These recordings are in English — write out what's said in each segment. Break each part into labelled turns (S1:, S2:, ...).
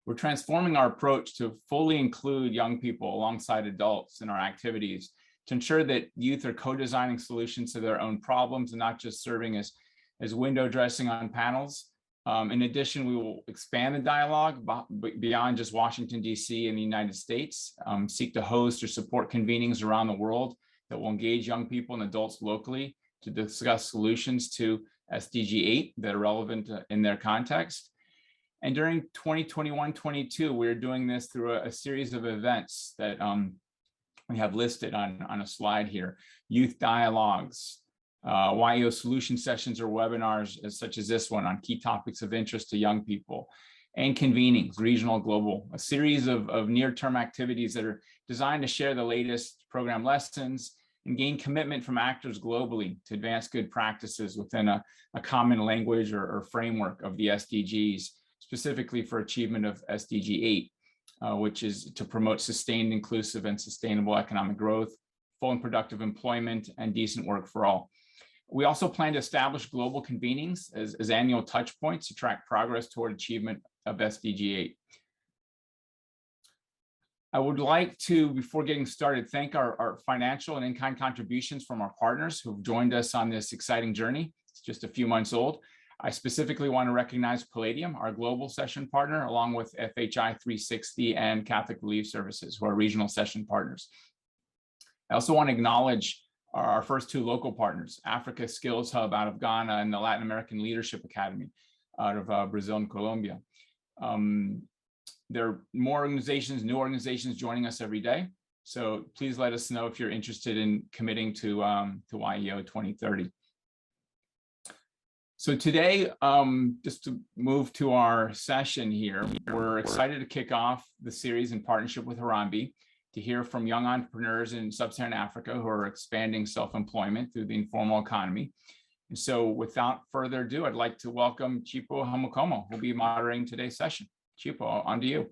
S1: We're transforming our approach to fully include young people alongside adults in our activities to ensure that youth are co-designing solutions to their own problems and not just serving as window dressing on panels. In addition, we will expand the dialogue beyond just Washington, D.C. and the United States, seek to host or support convenings around the world that will engage young people and adults locally to discuss solutions to SDG 8 that are relevant in their context. And during 2021-22, we're doing this through a series of events that we have listed on a slide here. Youth dialogues, GYEO solution sessions or webinars such as this one on key topics of interest to young people, and convenings, regional, global, a series of near-term activities that are designed to share the latest program lessons and gain commitment from actors globally to advance good practices within a common language or framework of the SDGs, specifically for achievement of SDG 8, which is to promote sustained, inclusive, and sustainable economic growth, full and productive employment, and decent work for all. We also plan to establish global convenings as annual touch points to track progress toward achievement of SDG 8. I would like to, before getting started, thank our financial and in-kind contributions from our partners who've joined us on this exciting journey. It's just a few months old. I specifically want to recognize Palladium, our global session partner, along with FHI 360 and Catholic Relief Services, who are regional session partners. I also want to acknowledge our first two local partners, Africa Skills Hub out of Ghana and the Latin American Leadership Academy out of Brazil and Colombia. There are more organizations, new organizations joining us every day. So please let us know if you're interested in committing to GYEO 2030. So today, just to move to our session here, we're excited to kick off the series in partnership with Harambee to hear from young entrepreneurs in sub-Saharan Africa who are expanding self-employment through the informal economy. And so without further ado, I'd like to welcome Chipo Hamukomo, who'll be moderating today's session. Chipo, on to you.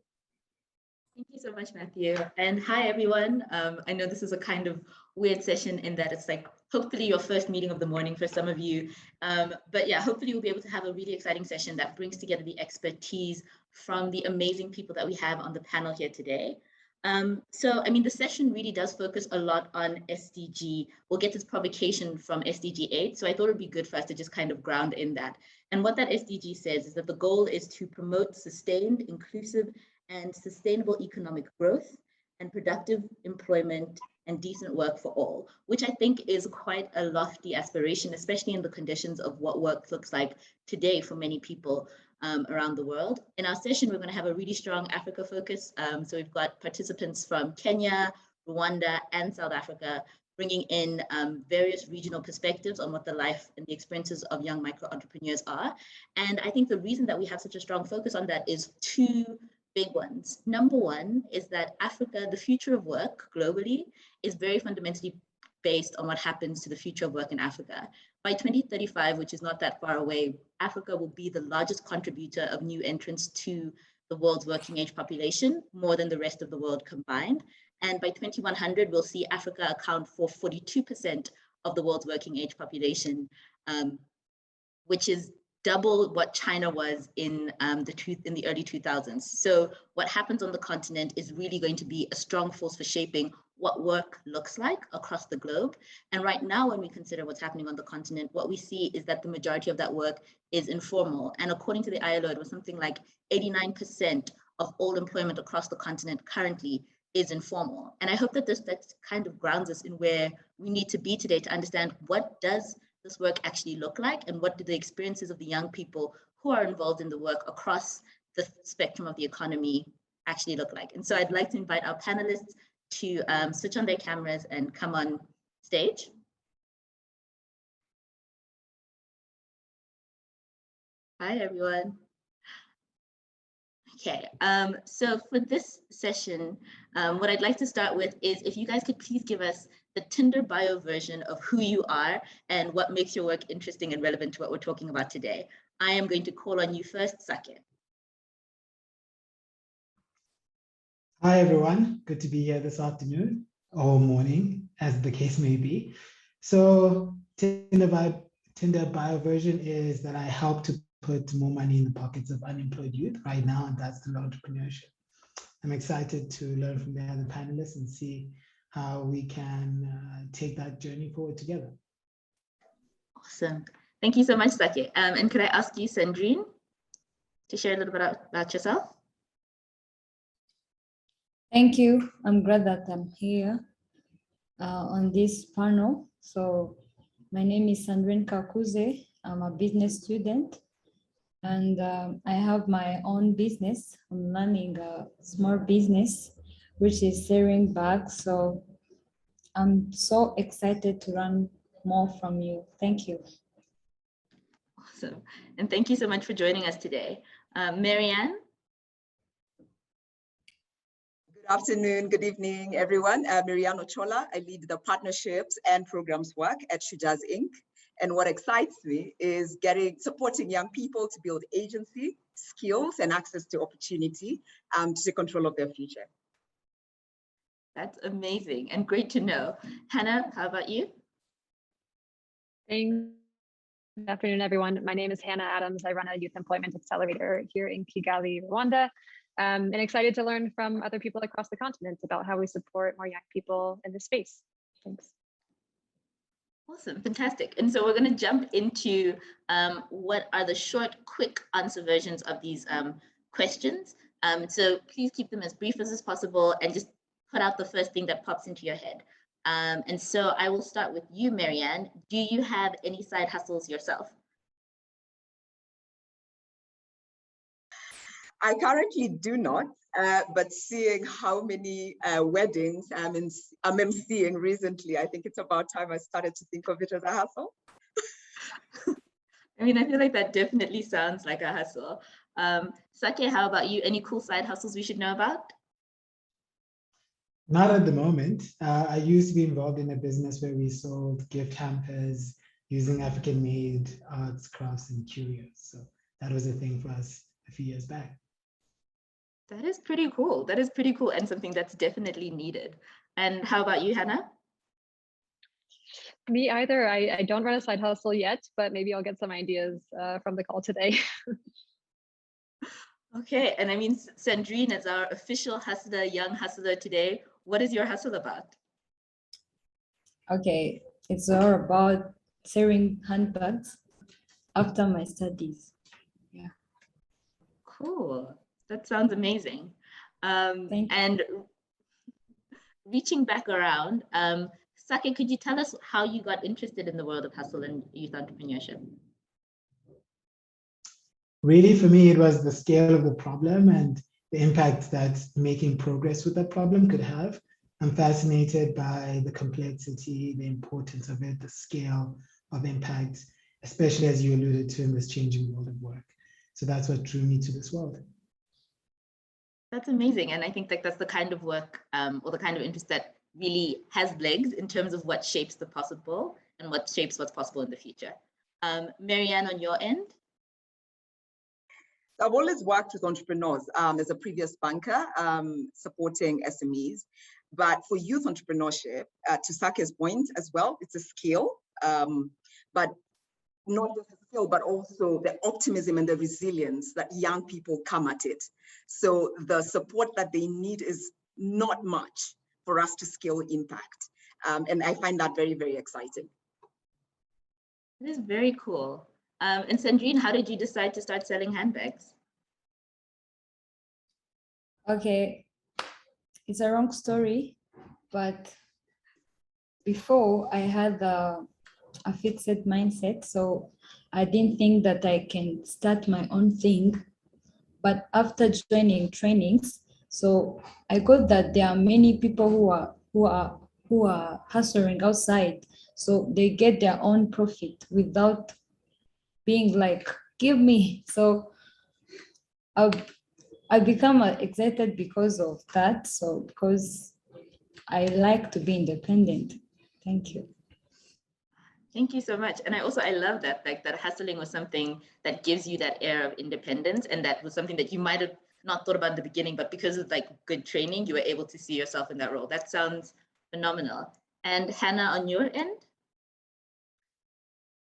S2: Thank you so much, Matthew. And hi, everyone. I know this is a kind of weird session in that it's like hopefully your first meeting of the morning for some of you. But yeah, hopefully we'll be able to have a really exciting session that brings together the expertise from the amazing people that we have on the panel here today. So, I mean, the session really does focus a lot on SDG. We'll get this provocation from SDG 8. So I thought it'd be good for us to just kind of ground in that. And what that SDG says is that the goal is to promote sustained, inclusive, and sustainable economic growth and productive employment and decent work for all, which I think is quite a lofty aspiration, especially in the conditions of what work looks like today for many people around the world. In our session, we're going to have a really strong Africa focus. So we've got participants from Kenya, Rwanda, and South Africa, bringing in various regional perspectives on what the life and the experiences of young micro-entrepreneurs are. And I think the reason that we have such a strong focus on that is two big ones. Number one is that Africa, the future of work globally, is very fundamentally based on what happens to the future of work in Africa. By 2035, which is not that far away, Africa will be the largest contributor of new entrants to the world's working age population, more than the rest of the world combined. And by 2100, we'll see Africa account for 42% of the world's working age population, which is double what China was in the early 2000s. So what happens on the continent is really going to be a strong force for shaping what work looks like across the globe. And right now, when we consider what's happening on the continent, what we see is that the majority of that work is informal. And according to the ILO, it was something like 89% of all employment across the continent currently is informal. And I hope that that kind of grounds us in where we need to be today to understand what does this work actually look like and what do the experiences of the young people who are involved in the work across the spectrum of the economy actually look like. And so I'd like to invite our panelists to switch on their cameras and come on stage. Hi, everyone. Okay, so for this session, what I'd like to start with is if you guys could please give us the Tinder bio version of who you are and what makes your work interesting and relevant to what we're talking about today. I am going to call on you first, Sake.
S3: Hi, everyone. Good to be here this afternoon or morning, as the case may be. So Tinder bio version is that I help to put more money in the pockets of unemployed youth right now, and that's through entrepreneurship. I'm excited to learn from the other panelists and see how we can take that journey forward together.
S2: Awesome. Thank you so much, Sake. And could I ask you, Sandrine, to share a little bit about yourself?
S4: Thank you. I'm glad that I'm here on this panel. So my name is Sandrine Kakuze. I'm a business student, and I have my own business. I'm running a small business, which is selling bags. So I'm so excited to learn more from you. Thank you.
S2: Awesome. And thank you so much for joining us today. Marianne?
S5: Good afternoon, good evening, everyone. I'm Marianne Ochola. I lead the partnerships and programs work at Shujaaz Inc. And what excites me is supporting young people to build agency, skills, and access to opportunity to take control of their future.
S2: That's amazing and great to know. Hannah, how about you?
S6: Thanks. Good afternoon, everyone. My name is Hannah Adams. I run a youth employment accelerator here in Kigali, Rwanda. And excited to learn from other people across the continent about how we support more young people in this space. Thanks.
S2: Awesome, fantastic. And so we're going to jump into what are the short, quick answer versions of these questions. So please keep them as brief as possible and just put out the first thing that pops into your head. And so I will start with you, Marianne. Do you have any side hustles yourself?
S5: I currently do not, but seeing how many weddings I'm emceeing recently, I think it's about time I started to think of it as a hustle.
S2: I mean, I feel like that definitely sounds like a hustle. Sake, how about you? Any cool side hustles we should know about?
S3: Not at the moment. I used to be involved in a business where we sold gift hampers using African-made arts, crafts, and curios. So that was a thing for us a few years back.
S2: That is pretty cool. That is pretty cool and something that's definitely needed. And how about you, Hannah?
S6: Me either. I don't run a side hustle yet, but maybe I'll get some ideas from the call today.
S2: Okay, and I mean, Sandrine, as our official hustler, young hustler today, what is your hustle about?
S4: Okay, it's all about selling handbags after my studies. Yeah.
S2: Cool. That sounds amazing.
S4: Thank you.
S2: And reaching back around, Sake, could you tell us how you got interested in the world of hustle and youth entrepreneurship?
S3: Really, for me, it was the scale of the problem and the impact that making progress with that problem could have. I'm fascinated by the complexity, the importance of it, the scale of impact, especially as you alluded to in this changing world of work. So that's what drew me to this world.
S2: That's amazing. And I think that that's the kind of work or the kind of interest that really has legs in terms of what shapes the possible and what shapes what's possible in the future. Marianne, on your end?
S5: I've always worked with entrepreneurs as a previous banker, supporting SMEs. But for youth entrepreneurship, to Sake's point as well, it's a skill, but not just a skill, but also the optimism and the resilience that young people come at it. So the support that they need is not much for us to scale impact. And I find that very, very exciting.
S2: It is very cool. And Sandrine, how did you decide to start selling handbags?
S4: Okay, it's a long story, but before I had a fixed mindset, so I didn't think that I can start my own thing. But after joining trainings, so I got that there are many people who are hustling outside, so they get their own profit without being like, give me. So I become excited because of that. So because I like to be independent. Thank you.
S2: Thank you so much. And I love that, like that hustling was something that gives you that air of independence. And that was something that you might have not thought about in the beginning, but because of like good training, you were able to see yourself in that role. That sounds phenomenal. And Hannah, on your end?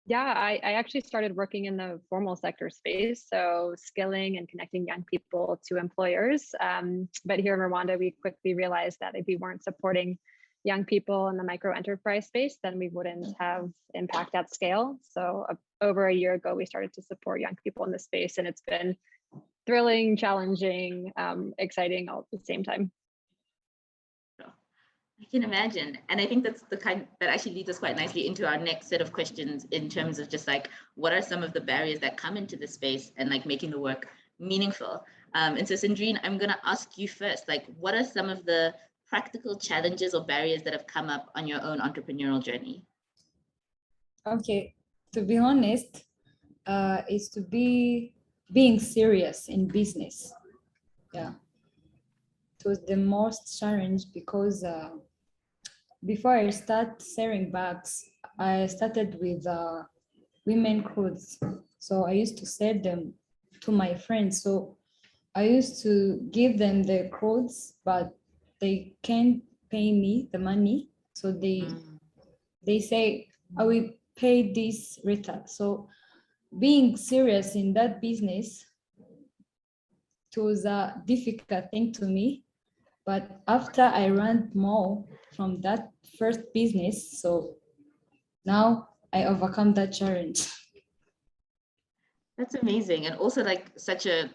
S6: Yeah, I actually started working in the formal sector space, so skilling and connecting young people to employers. But here in Rwanda, we quickly realized that if we weren't supporting young people in the micro enterprise space, then we wouldn't have impact at scale. So over a year ago, we started to support young people in this space, and it's been thrilling, challenging, exciting all at the same time.
S2: I can imagine. And I think that's the kind that actually leads us quite nicely into our next set of questions in terms of just like, what are some of the barriers that come into the space and like making the work meaningful? And so Sandrine, I'm gonna ask you first, like, what are some of the practical challenges or barriers that have come up on your own entrepreneurial journey?
S4: Okay, to be honest, is to being serious in business. Yeah, it was the most challenge because before I start selling bags, I started with women clothes. So I used to sell them to my friends. So I used to give them the clothes, but they can't pay me the money. So they say, I will pay this later. So being serious in that business, it was a difficult thing to me. But after I learned more from that first business, so now I overcome that challenge.
S2: That's amazing. And also like such a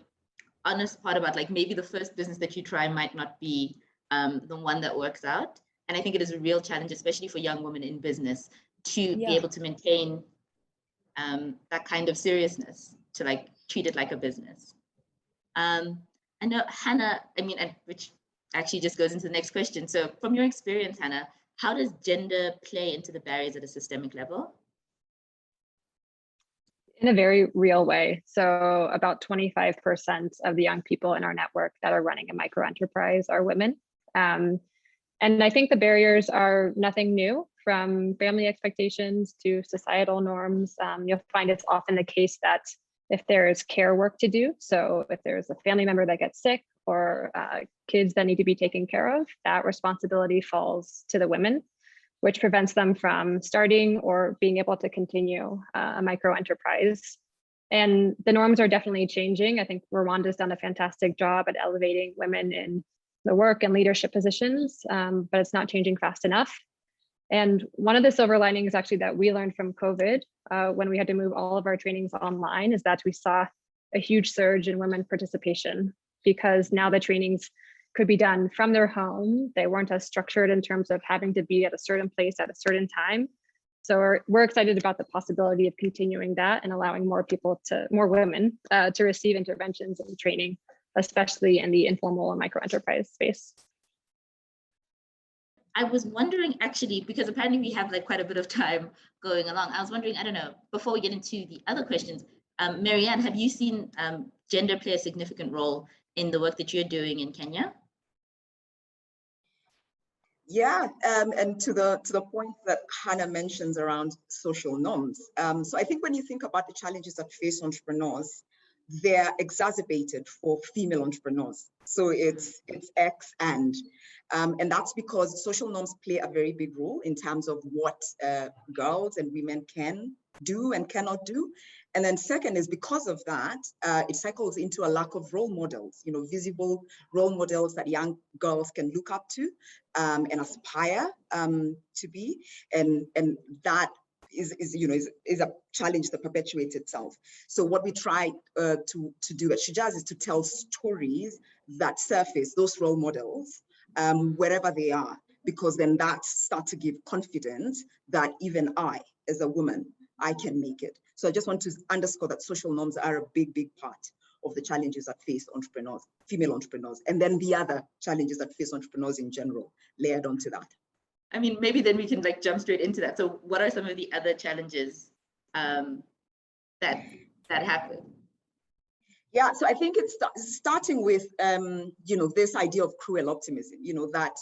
S2: honest part about like maybe the first business that you try might not be the one that works out. And I think it is a real challenge, especially for young women in business, to be able to maintain that kind of seriousness, to like treat it like a business. I know Hannah, which actually just goes into the next question. So from your experience, Hannah, how does gender play into the barriers at a systemic level?
S6: In a very real way. So about 25% of the young people in our network that are running a micro enterprise are women. And I think the barriers are nothing new, from family expectations to societal norms. You'll find it's often the case that if there's care work to do, so if there's a family member that gets sick or kids that need to be taken care of, that responsibility falls to the women, which prevents them from starting or being able to continue a micro enterprise. And the norms are definitely changing. I think Rwanda's done a fantastic job at elevating women in the work and leadership positions, but it's not changing fast enough. And one of the silver linings actually that we learned from COVID when we had to move all of our trainings online is that we saw a huge surge in women participation, because now the trainings could be done from their home. They weren't as structured in terms of having to be at a certain place at a certain time. So we're excited about the possibility of continuing that and allowing more women to receive interventions and training, especially in the informal and micro enterprise space.
S2: I was wondering actually, because apparently we have like quite a bit of time going along. I was wondering, I don't know, before we get into the other questions, Marianne, have you seen gender play a significant role in the work that you're doing in Kenya?
S5: Yeah, and to the point that Hannah mentions around social norms. So I think when you think about the challenges that face entrepreneurs, they're exacerbated for female entrepreneurs. So it's X and that's because social norms play a very big role in terms of what girls and women can do and cannot do. And then second is because of that, it cycles into a lack of role models, visible role models that young girls can look up to and aspire to be. And that is a challenge that perpetuates itself. So what we try to do at Shujaaz is to tell stories that surface those role models wherever they are, because then that starts to give confidence that even I, as a woman, I can make it. So I just want to underscore that social norms are a big, big part of the challenges that face entrepreneurs, female entrepreneurs, and then the other challenges that face entrepreneurs in general, layered onto that.
S2: I mean, maybe then we can like jump straight into that. So what are some of the other challenges that happen?
S5: Yeah, so I think it's starting with, this idea of cruel optimism, that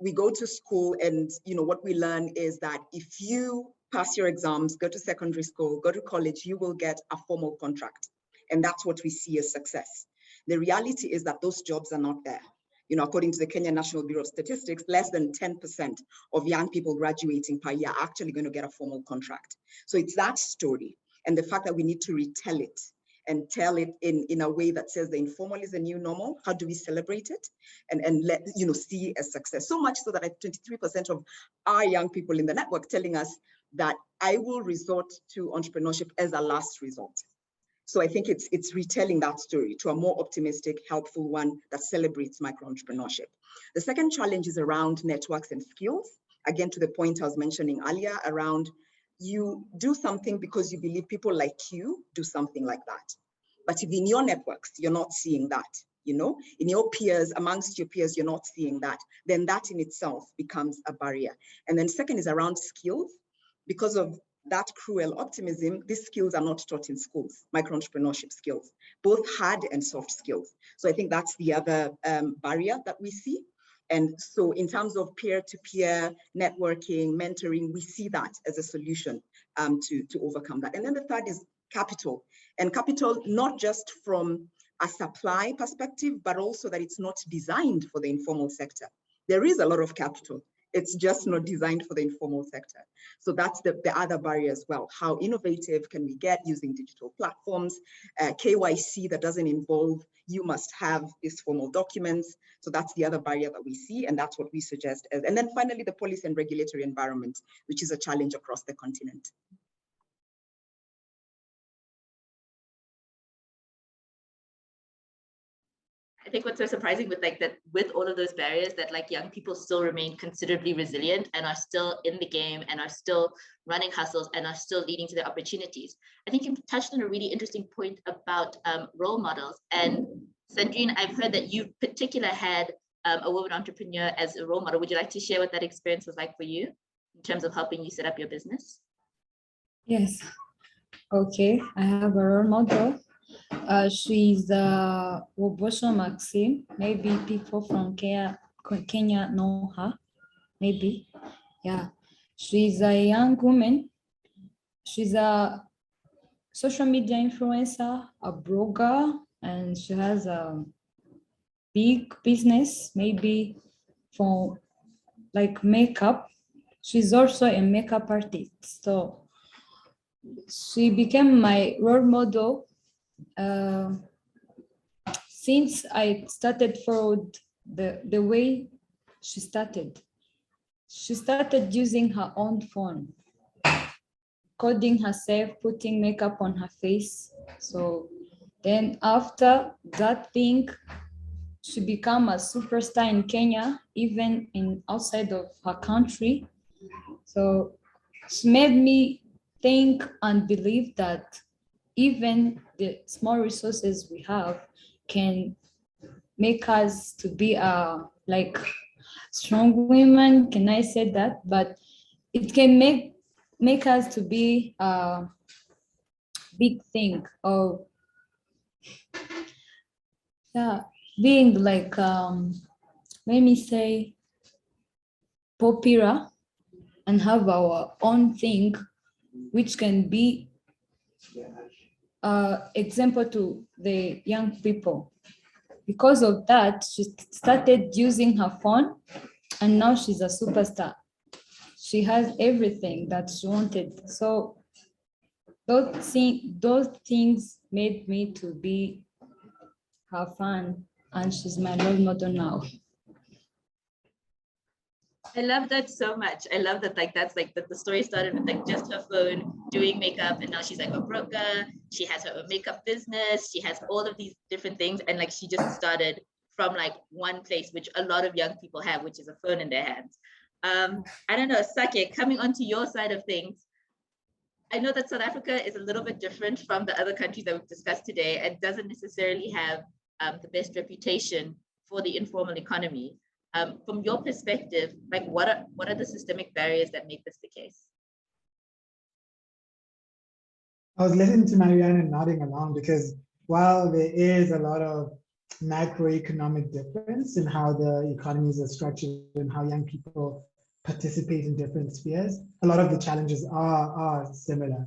S5: we go to school and, what we learn is that if you pass your exams, go to secondary school, go to college, you will get a formal contract. And that's what we see as success. The reality is that those jobs are not there. According to the Kenya National Bureau of Statistics, less than 10% of young people graduating per year are actually going to get a formal contract. So it's that story and the fact that we need to retell it and tell it in a way that says the informal is the new normal. How do we celebrate it and let see as success? So much so that 23% of our young people in the network telling us that I will resort to entrepreneurship as a last resort. So I think it's retelling that story to a more optimistic, helpful one that celebrates micro-entrepreneurship. The second challenge is around networks and skills. Again, to the point I was mentioning earlier around you do something because you believe people like you do something like that. But if in your networks, you're not seeing that, in your peers, amongst your peers, you're not seeing that, then that in itself becomes a barrier. And then second is around skills. Because of that cruel optimism, these skills are not taught in schools, micro-entrepreneurship skills, both hard and soft skills. So I think that's the other barrier that we see. And so in terms of peer-to-peer networking, mentoring, we see that as a solution to overcome that. And then the third is capital. And capital, not just from a supply perspective, but also that it's not designed for the informal sector. There is a lot of capital. It's just not designed for the informal sector. So that's the other barrier as well. How innovative can we get using digital platforms? KYC that doesn't involve, you must have these formal documents. So that's the other barrier that we see, and that's what we suggest. And then finally, the policy and regulatory environment, which is a challenge across the continent.
S2: I think what's so surprising with all of those barriers that young people still remain considerably resilient and are still in the game and are still running hustles and are still leading to their opportunities. I think you've touched on a really interesting point about role models. And Sandrine, I've heard that you particularly had a woman entrepreneur as a role model. Would you like to share what that experience was like for you in terms of helping you set up your business?
S4: Yes. Okay, I have a role model. She's Wobosho Maxim. Maybe people from Kenya know her. Maybe. Yeah. She's a young woman. She's a social media influencer, a blogger, and she has a big business, maybe for makeup. She's also a makeup artist. So she became my role model since I started forward the way she started. She started using her own phone, coding herself, putting makeup on her face. So then after that thing, she became a superstar in Kenya, even outside of her country. So she made me think and believe that even the small resources we have can make us to be strong women. Can I say that? But it can make us to be a big thing of being let me say popular and have our own thing, which can be example to the young people. Because of that, she started using her phone and now she's a superstar. She has everything that she wanted. So those things made me to be her fan, and she's my role model now.
S2: I love that so much. I love that the story started with just her phone doing makeup, and now she's a broker. She has her own makeup business. She has all of these different things, and she just started from one place, which a lot of young people have, which is a phone in their hands. I don't know, Sake, coming onto your side of things, I know that South Africa is a little bit different from the other countries that we've discussed today and doesn't necessarily have the best reputation for the informal economy. From your perspective, what are the systemic barriers that make this the case?
S3: I was listening to Marianne and nodding along because while there is a lot of macroeconomic difference in how the economies are structured and how young people participate in different spheres, a lot of the challenges are similar.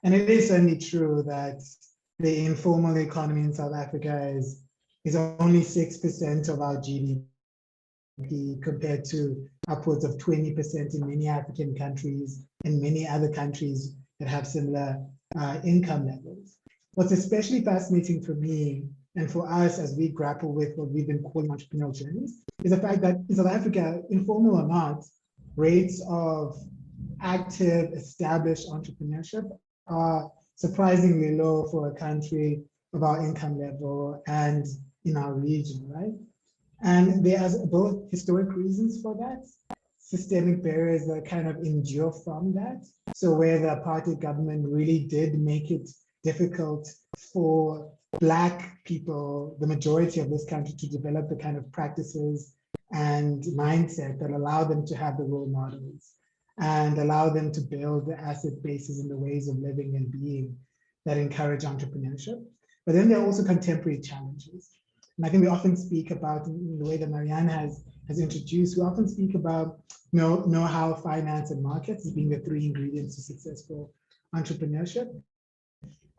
S3: And it is certainly true that the informal economy in South Africa is only 6% of our GDP. compared to upwards of 20% in many African countries and many other countries that have similar income levels. What's especially fascinating for me and for us as we grapple with what we've been calling entrepreneurial journeys is the fact that in South Africa, informal or not, rates of active, established entrepreneurship are surprisingly low for a country of our income level and in our region, right? And there's both historic reasons for that, systemic barriers that kind of endure from that. So where the apartheid government really did make it difficult for Black people, the majority of this country, to develop the kind of practices and mindset that allow them to have the role models and allow them to build the asset bases and the ways of living and being that encourage entrepreneurship. But then there are also contemporary challenges. And I think we often speak about, in the way that Marianne has introduced, we often speak about know-how, finance, and markets as being the three ingredients to successful entrepreneurship.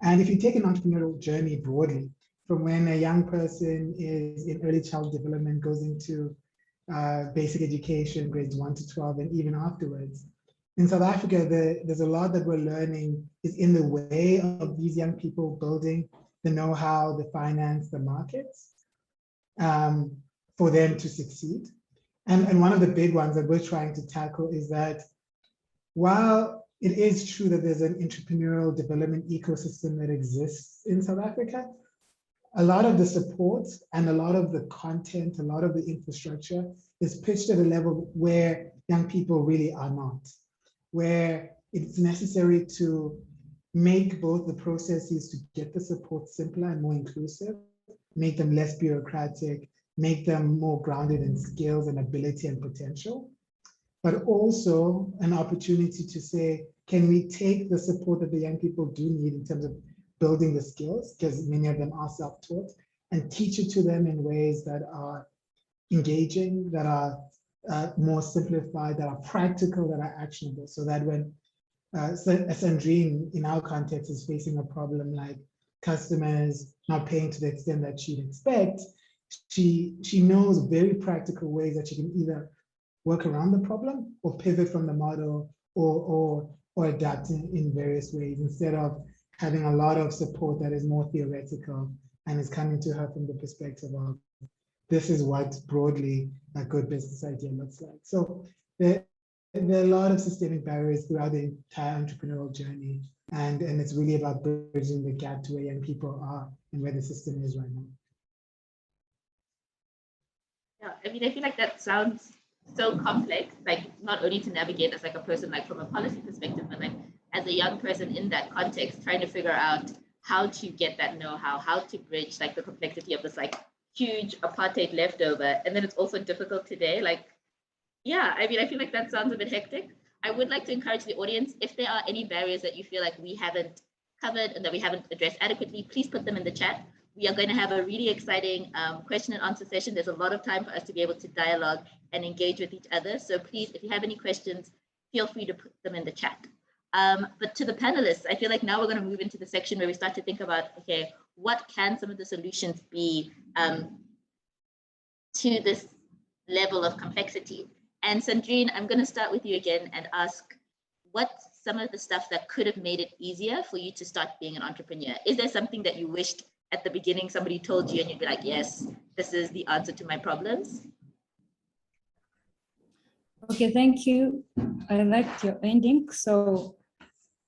S3: And if you take an entrepreneurial journey broadly, from when a young person is in early child development, goes into basic education, grades 1 to 12, and even afterwards, in South Africa, there's a lot that we're learning is in the way of these young people building the know-how, the finance, the markets, for them to succeed. And one of the big ones that we're trying to tackle is that while it is true that there's an entrepreneurial development ecosystem that exists in South Africa, a lot of the support and a lot of the content, a lot of the infrastructure is pitched at a level where young people really are not, where it's necessary to make both the processes to get the support simpler and more inclusive, make them less bureaucratic, make them more grounded in skills and ability and potential, but also an opportunity to say, can we take the support that the young people do need in terms of building the skills, because many of them are self-taught, and teach it to them in ways that are engaging, that are more simplified, that are practical, that are actionable, so that when Sandrine, in our context, is facing a problem like customers not paying to the extent that she'd expect, she knows very practical ways that she can either work around the problem or pivot from the model or adapt in various ways, instead of having a lot of support that is more theoretical and is coming to her from the perspective of this is what broadly a good business idea looks like. So there are a lot of systemic barriers throughout the entire entrepreneurial journey, and it's really about bridging the gap to where young people are and where the system is right now.
S2: Yeah, I mean, I feel like that sounds so complex, like not only to navigate as like a person, like from a policy perspective, but like as a young person in that context, trying to figure out how to get that know-how, how to bridge like the complexity of this like huge apartheid leftover. And then it's also difficult today. Like, yeah, I mean, I feel like that sounds a bit hectic. I would like to encourage the audience, if there are any barriers that you feel like we haven't covered and that we haven't addressed adequately, please put them in the chat. We are going to have a really exciting question and answer session. There's a lot of time for us to be able to dialogue and engage with each other. So please, if you have any questions, feel free to put them in the chat. But to the panelists, I feel like now we're going to move into the section where we start to think about, okay, what can some of the solutions be to this level of complexity? And Sandrine, I'm going to start with you again and ask, what's some of the stuff that could have made it easier for you to start being an entrepreneur? Is there something that you wished at the beginning somebody told you and you'd be like, yes, this is the answer to my problems?
S4: Okay, thank you. I liked your ending. So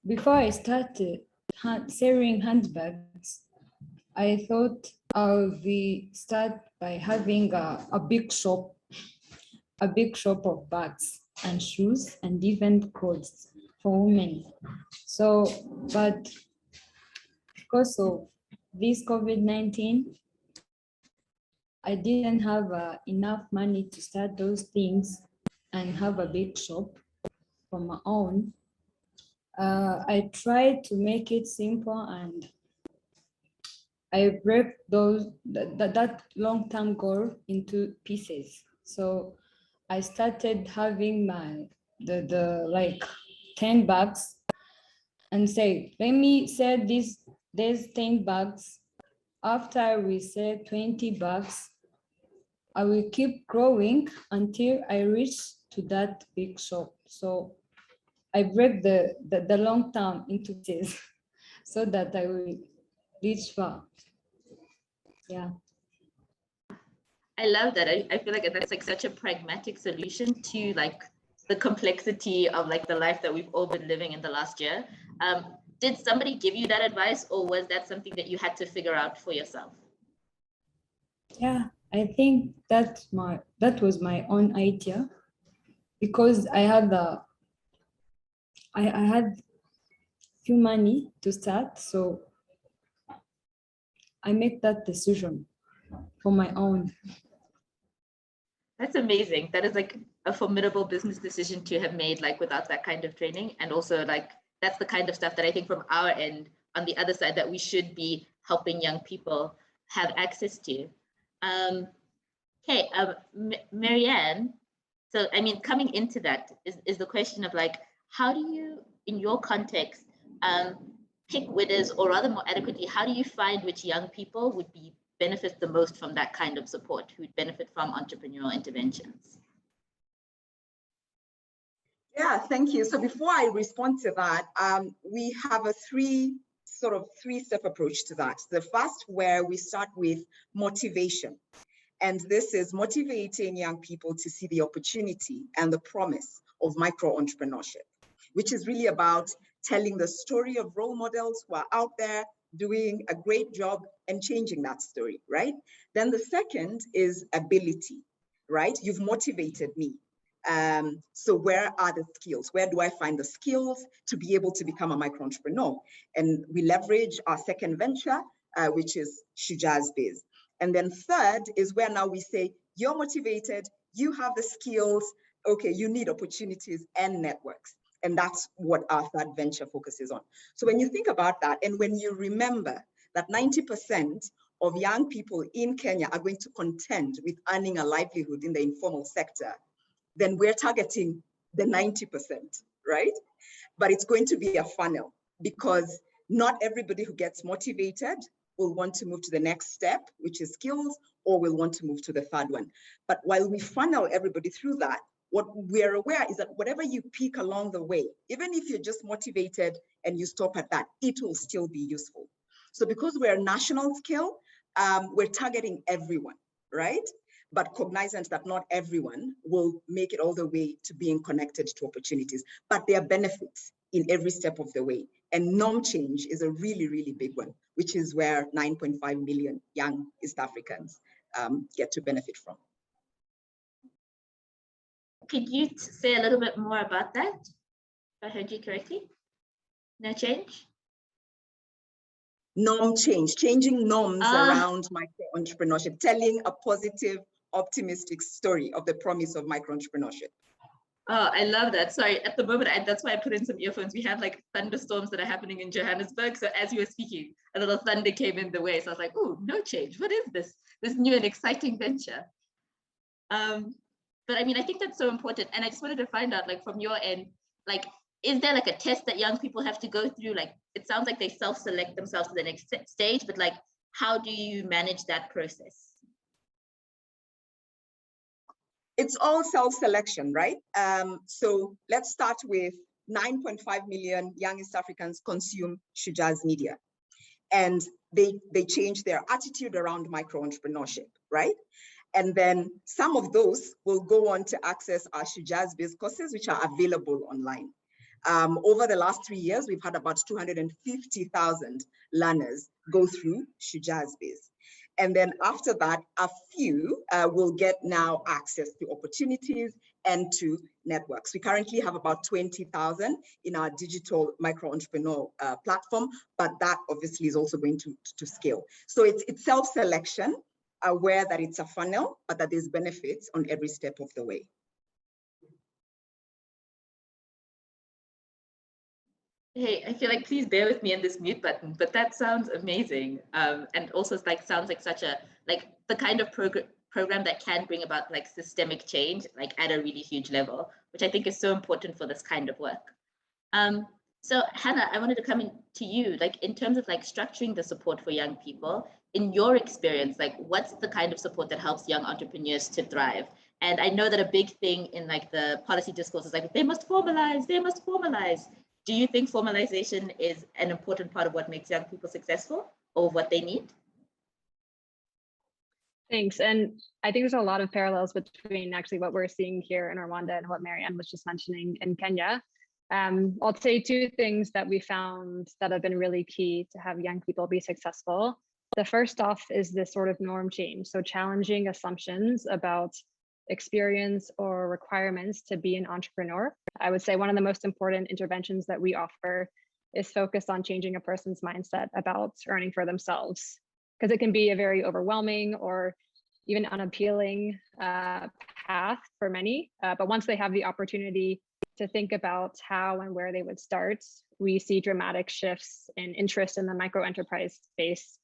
S4: before I started selling handbags, I thought I would start by having a big shop of bags and shoes and even clothes for women. So, but because of this COVID-19, I didn't have enough money to start those things and have a big shop for my own. I tried to make it simple and I break that long-term goal into pieces. So I started having the like 10 bags and say, let me sell these 10 bags. After we sell 20 bags, I will keep growing until I reach to that big shop. So I break the long term into pieces so that I will reach far. Yeah.
S2: I love that. I feel like that's like such a pragmatic solution to like the complexity of like the life that we've all been living in the last year. Did somebody give you that advice, or was that something that you had to figure out for yourself?
S4: Yeah, I think that was my own idea, because I had I had few money to start, so I make that decision for my own.
S2: That's amazing. That is like a formidable business decision to have made, like without that kind of training. And also like, that's the kind of stuff that I think from our end, on the other side, that we should be helping young people have access to. Okay, Marianne, so I mean, coming into that is the question of like, how do you, in your context, pick winners, or rather more adequately, how do you find which young people would be benefit the most from that kind of support, who would benefit from entrepreneurial interventions?
S5: Yeah, thank you. So before I respond to that, we have a three-step approach to that. The first, where we start with motivation. And this is motivating young people to see the opportunity and the promise of micro-entrepreneurship, which is really about telling the story of role models who are out there doing a great job and changing that story, right? Then the second is ability, right? You've motivated me. So where are the skills? Where do I find the skills to be able to become a micro-entrepreneur? And we leverage our second venture, which is Shujaaz Biz. And then third is where now we say, you're motivated, you have the skills, okay, you need opportunities and networks. And that's what our third venture focuses on. So when you think about that, and when you remember that 90% of young people in Kenya are going to contend with earning a livelihood in the informal sector, then we're targeting the 90%, right? But it's going to be a funnel, because not everybody who gets motivated will want to move to the next step, which is skills, or will want to move to the third one. But while we funnel everybody through that, what we're aware is that whatever you pick along the way, even if you're just motivated and you stop at that, it will still be useful. So because we're national scale, we're targeting everyone, right? But cognizant that not everyone will make it all the way to being connected to opportunities, but there are benefits in every step of the way. And norm change is a really, really big one, which is where 9.5 million young East Africans get to benefit from.
S2: Could you say a little bit more about that? If I heard you correctly? No change?
S5: Norm change, changing norms around micro-entrepreneurship, telling a positive, optimistic story of the promise of micro-entrepreneurship.
S2: Oh, I love that. Sorry, at the moment, that's why I put in some earphones. We have like thunderstorms that are happening in Johannesburg. So as you were speaking, a little thunder came in the way. So I was like, oh, no change. What is this new and exciting venture? But I mean, I think that's so important. And I just wanted to find out, like, from your end, like, is there like a test that young people have to go through? Like, it sounds like they self-select themselves to the next stage, but like, how do you manage that process?
S5: It's all self-selection, right? So let's start with 9.5 million young East Africans consume Shujaaz media. And they change their attitude around micro-entrepreneurship, right? And then some of those will go on to access our Shujaaz Biz courses, which are available online. Over the last 3 years, we've had about 250,000 learners go through Shujaaz Biz. And then after that, a few will get now access to opportunities and to networks. We currently have about 20,000 in our digital micro-entrepreneur platform, but that obviously is also going to scale. So it's self-selection, aware that it's a funnel, but that there's benefits on every step of the way.
S2: Hey, I feel like, please bear with me in this mute button, but that sounds amazing. And also it's like, sounds like such a, like the kind of program that can bring about like systemic change, like at a really huge level, which I think is so important for this kind of work. So Hannah, I wanted to come in to you, like in terms of like structuring the support for young people, in your experience, like what's the kind of support that helps young entrepreneurs to thrive? And I know that a big thing in like the policy discourse is like, they must formalize, they must formalize. Do you think formalization is an important part of what makes young people successful or what they need?
S6: Thanks. And I think there's a lot of parallels between actually what we're seeing here in Rwanda and what Marianne was just mentioning in Kenya. I'll say two things that we found that have been really key to have young people be successful. The first off is this sort of norm change. So challenging assumptions about experience or requirements to be an entrepreneur. I would say one of the most important interventions that we offer is focused on changing a person's mindset about earning for themselves, because it can be a very overwhelming or even unappealing path for many. But once they have the opportunity to think about how and where they would start, we see dramatic shifts in interest in the micro enterprise space.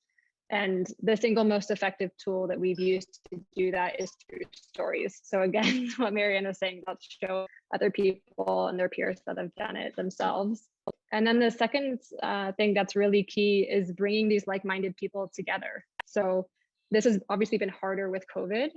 S6: And the single most effective tool that we've used to do that is through stories. So again, what Marianne was saying about show other people and their peers that have done it themselves. And then the second thing that's really key is bringing these like-minded people together. So this has obviously been harder with COVID,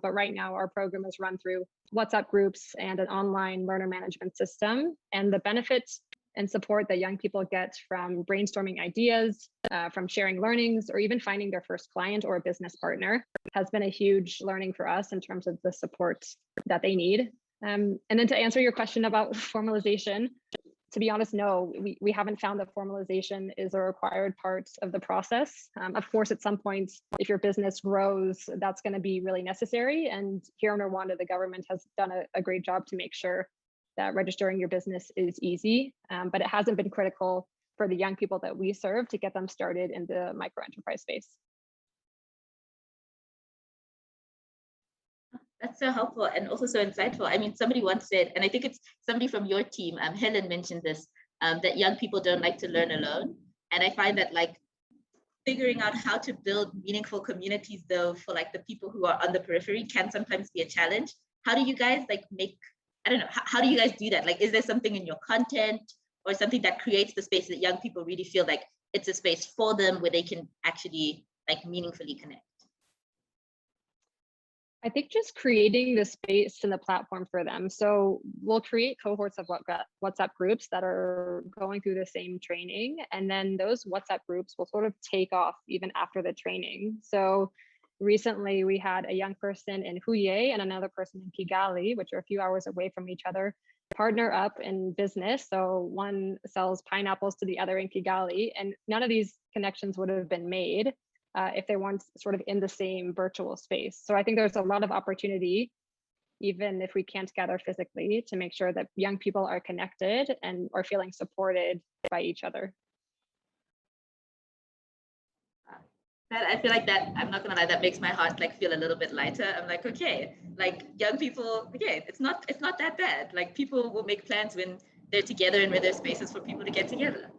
S6: but right now our program is run through WhatsApp groups and an online learner management system. And the benefits and support that young people get from brainstorming ideas, from sharing learnings, or even finding their first client or a business partner has been a huge learning for us in terms of the support that they need. And then to answer your question about formalization, to be honest, no, we haven't found that formalization is a required part of the process. Of course, at some point, if your business grows, that's going to be really necessary. And here in Rwanda, the government has done a great job to make sure that registering your business is easy, but it hasn't been critical for the young people that we serve to get them started in the micro enterprise space.
S2: That's so helpful and also so insightful. I mean, somebody once said, and I think it's somebody from your team, Helen mentioned this, that young people don't like to learn alone. And I find that like figuring out how to build meaningful communities though for like the people who are on the periphery can sometimes be a challenge. How do you guys like make, I don't know, how do you guys do that? Like, is there something in your content or something that creates the space that young people really feel like it's a space for them where they can actually like meaningfully connect?
S6: I think just creating the space and the platform for them. So we'll create cohorts of WhatsApp groups that are going through the same training. And then those WhatsApp groups will sort of take off even after the training. So recently we had a young person in Huye and another person in Kigali, which are a few hours away from each other, partner up in business. So one sells pineapples to the other in Kigali, and none of these connections would have been made if they weren't sort of in the same virtual space. So I think there's a lot of opportunity, even if we can't gather physically, to make sure that young people are connected and are feeling supported by each other.
S2: I feel like that, I'm not gonna lie, that makes my heart like feel a little bit lighter. I'm like, okay, like young people, okay, it's not that bad. Like people will make plans when they're together and where there's spaces for people to get together.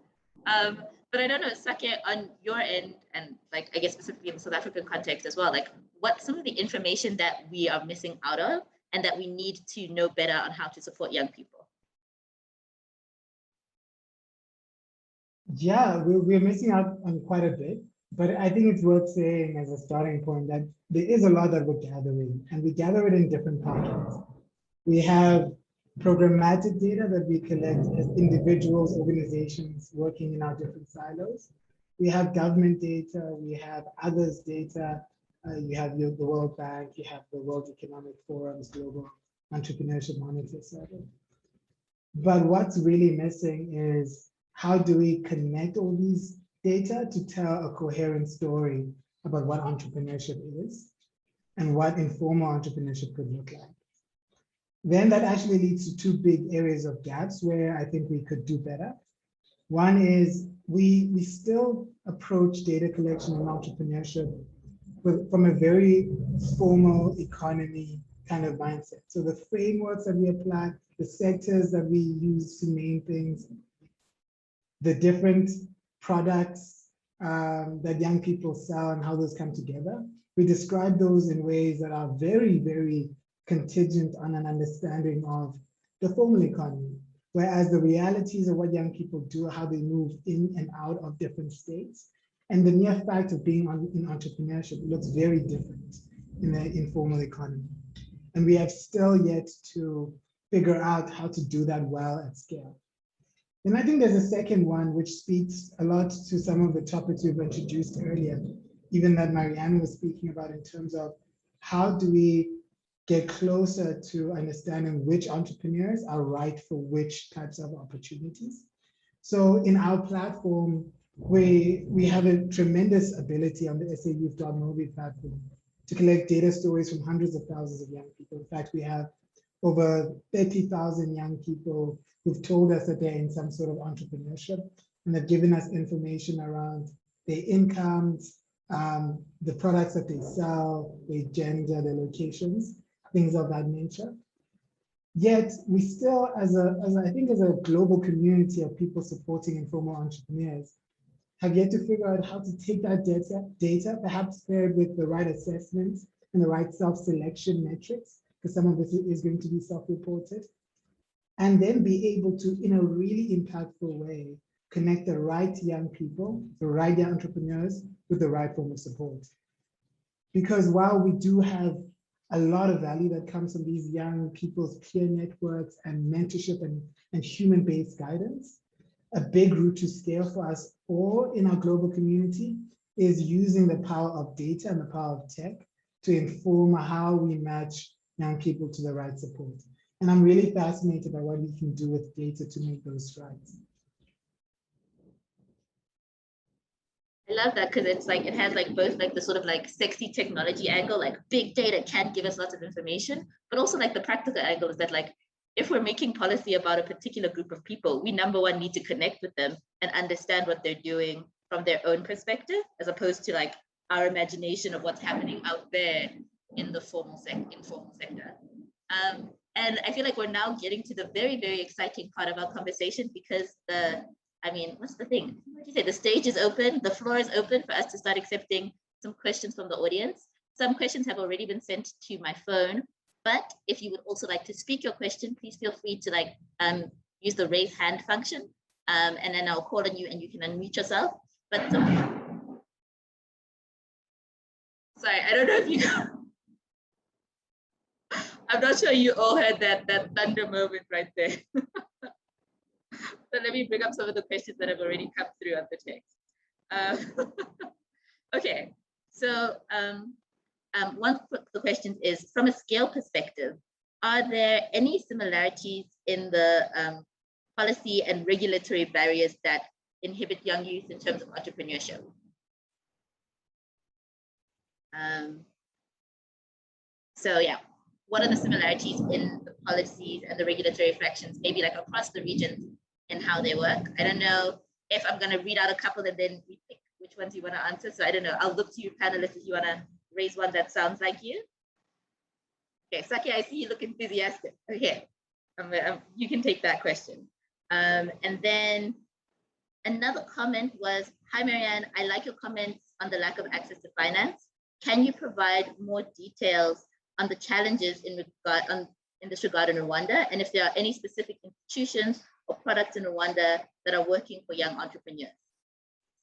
S2: But I don't know, Sake, on your end, and like, I guess specifically in the South African context as well, like what's some of the information that we are missing out of and that we need to know better on how to support young people?
S3: Yeah, we're missing out on quite a bit, but I think it's worth saying as a starting point that there is a lot that we're gathering, and we gather it in different pockets. We have programmatic data that we collect as individuals, organizations working in our different silos. We have government data, we have others data, you have the World Bank, you have the World Economic Forum's Global Entrepreneurship Monitor Survey. But what's really missing is how do we connect all these data to tell a coherent story about what entrepreneurship is and what informal entrepreneurship could look like. Then that actually leads to two big areas of gaps where I think we could do better. One is we still approach data collection and entrepreneurship from a very formal economy kind of mindset. So the frameworks that we apply, the sectors that we use to name things, the different products that young people sell and how those come together, we describe those in ways that are very, very contingent on an understanding of the formal economy. whereas the realities of what young people do, how they move in and out of different states, and the mere fact of being in entrepreneurship looks very different in the informal economy. And we have still yet to figure out how to do that well at scale. And I think there's a second one which speaks a lot to some of the topics we've introduced earlier, even that Marianne was speaking about, in terms of how do we get closer to understanding which entrepreneurs are right for which types of opportunities. So in our platform, we have a tremendous ability on the SA Youth.mobi platform to collect data stories from hundreds of thousands of young people. In fact, we have over 30,000 young people who've told us that they're in some sort of entrepreneurship, and they've given us information around their incomes, the products that they sell, their gender, their locations, things of that nature. Yet we still, as a global community of people supporting informal entrepreneurs, have yet to figure out how to take that data, perhaps paired with the right assessments and the right self-selection metrics, because some of this is going to be self-reported, and then be able to, in a really impactful way, connect the right young people, the right young entrepreneurs with the right form of support. Because while we do have a lot of value that comes from these young people's peer networks and mentorship and human-based guidance, a big route to scale for us all in our global community is using the power of data and the power of tech to inform how we match young people to the right support. And I'm really fascinated by what we can do with data to make those strides.
S2: I love that, because it's like, it has like both like the sort of like sexy technology angle, like big data can give us lots of information, but also like the practical angle is that like, if we're making policy about a particular group of people, we number one need to connect with them and understand what they're doing from their own perspective, as opposed to like our imagination of what's happening out there in the informal sector. And I feel like we're now getting to the very, very exciting part of our conversation, because what's the thing? What do you say? The stage is open, the floor is open for us to start accepting some questions from the audience. Some questions have already been sent to my phone, but if you would also like to speak your question, please feel free to use the raise hand function, and then I'll call on you and you can unmute yourself. But sorry, I don't know if you, I'm not sure you all heard that thunder moment right there. So let me bring up some of the questions that have already come through on the text. Okay, so one of the questions is, from a scale perspective, are there any similarities in the policy and regulatory barriers that inhibit young youth in terms of entrepreneurship? So yeah, what are the similarities in the policies and the regulatory fractions, maybe like across the region and how they work? I don't know if I'm gonna read out a couple and then we pick which ones you wanna answer. So I don't know, I'll look to you panelists if you wanna raise one that sounds like you. Okay, Saki, I see you look enthusiastic. Okay, you can take that question. And then another comment was, hi Marianne, I like your comments on the lack of access to finance. Can you provide more details on the challenges in this regard in Rwanda, and if there are any specific institutions or products in Rwanda that are working for young entrepreneurs?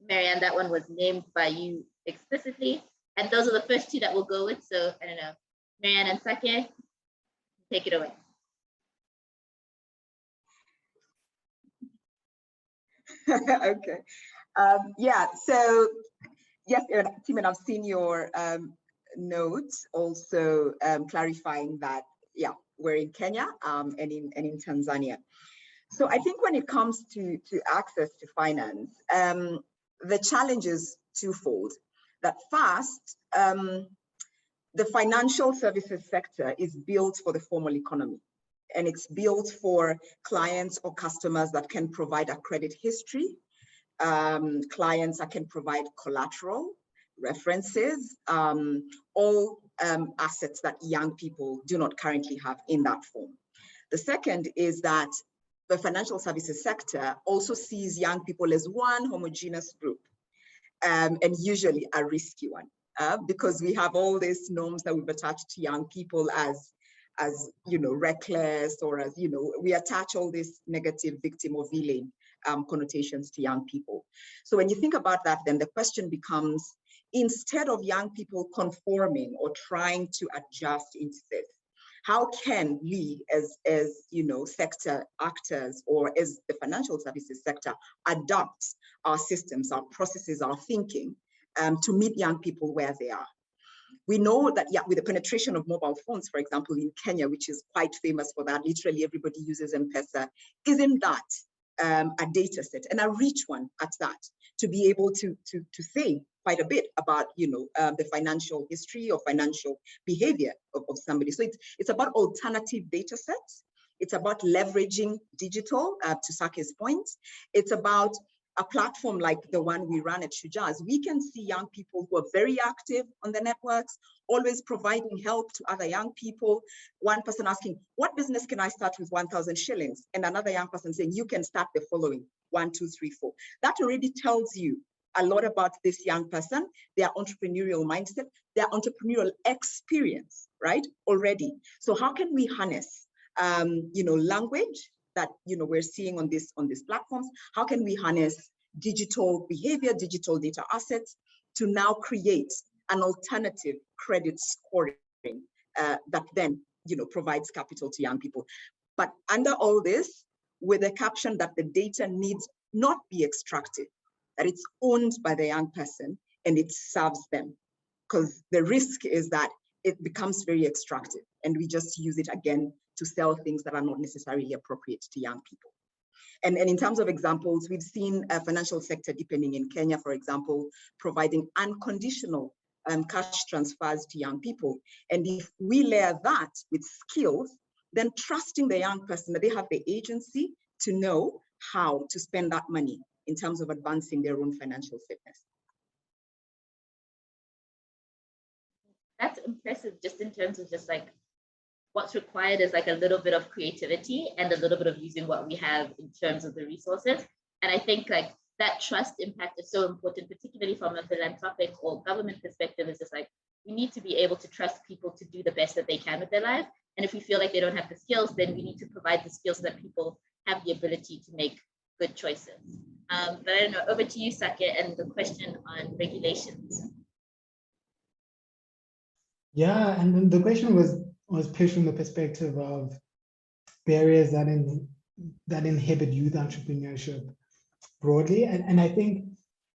S2: Marianne, that one was named by you explicitly, and those are the first two that we'll go with. So I don't know, Marianne and Sake, take it away.
S5: Okay. Yeah, so yes, Tim, I've seen your notes also clarifying that, yeah, we're in Kenya and in Tanzania. So I think when it comes to access to finance, the challenge is twofold. That first, the financial services sector is built for the formal economy, and it's built for clients or customers that can provide a credit history, clients that can provide collateral, references, all assets that young people do not currently have in that form. The second is that the financial services sector also sees young people as one homogeneous group, and usually a risky one, because we have all these norms that we've attached to young people as as, reckless, or as, we attach all this negative victim or villain connotations to young people. So when you think about that, then the question becomes, instead of young people conforming or trying to adjust into this, how can we as sector actors, or as the financial services sector, adapt our systems, our processes, our thinking to meet young people where they are? We know that, with the penetration of mobile phones, for example, in Kenya, which is quite famous for that, literally everybody uses M-Pesa, isn't that a data set, and a rich one at that, to be able to say quite a bit about, the financial history or financial behavior of somebody. So it's about alternative data sets. It's about leveraging digital, to Sake's point. It's about a platform like the one we run at Shujaaz. We can see young people who are very active on the networks, always providing help to other young people. One person asking, what business can I start with 1,000 shillings? And another young person saying, you can start the following, 1, 2, 3, 4. That already tells you a lot about this young person, their entrepreneurial mindset, their entrepreneurial experience, right? Already. So how can we harness, language that, we're seeing on these platforms? How can we harness digital behavior, digital data assets to now create an alternative credit scoring that then, provides capital to young people? But under all this, with a caption that the data needs not be extracted, that it's owned by the young person and it serves them. Because the risk is that it becomes very extractive and we just use it again to sell things that are not necessarily appropriate to young people. And in terms of examples, we've seen a financial sector deepening in Kenya, for example, providing unconditional cash transfers to young people. And if we layer that with skills, then trusting the young person that they have the agency to know how to spend that money in terms of advancing their own financial fitness.
S2: That's impressive, just in terms of just like what's required is like a little bit of creativity and a little bit of using what we have in terms of the resources. And I think like that trust impact is so important, particularly from a philanthropic or government perspective. Is just like we need to be able to trust people to do the best that they can with their life. And if we feel like they don't have the skills, then we need to provide the skills so that people have the ability to make good choices. But I don't know, over to you, Sake, and the question on regulations.
S3: Yeah, and then the question was pitched from the perspective of barriers that inhibit youth entrepreneurship broadly. And I think,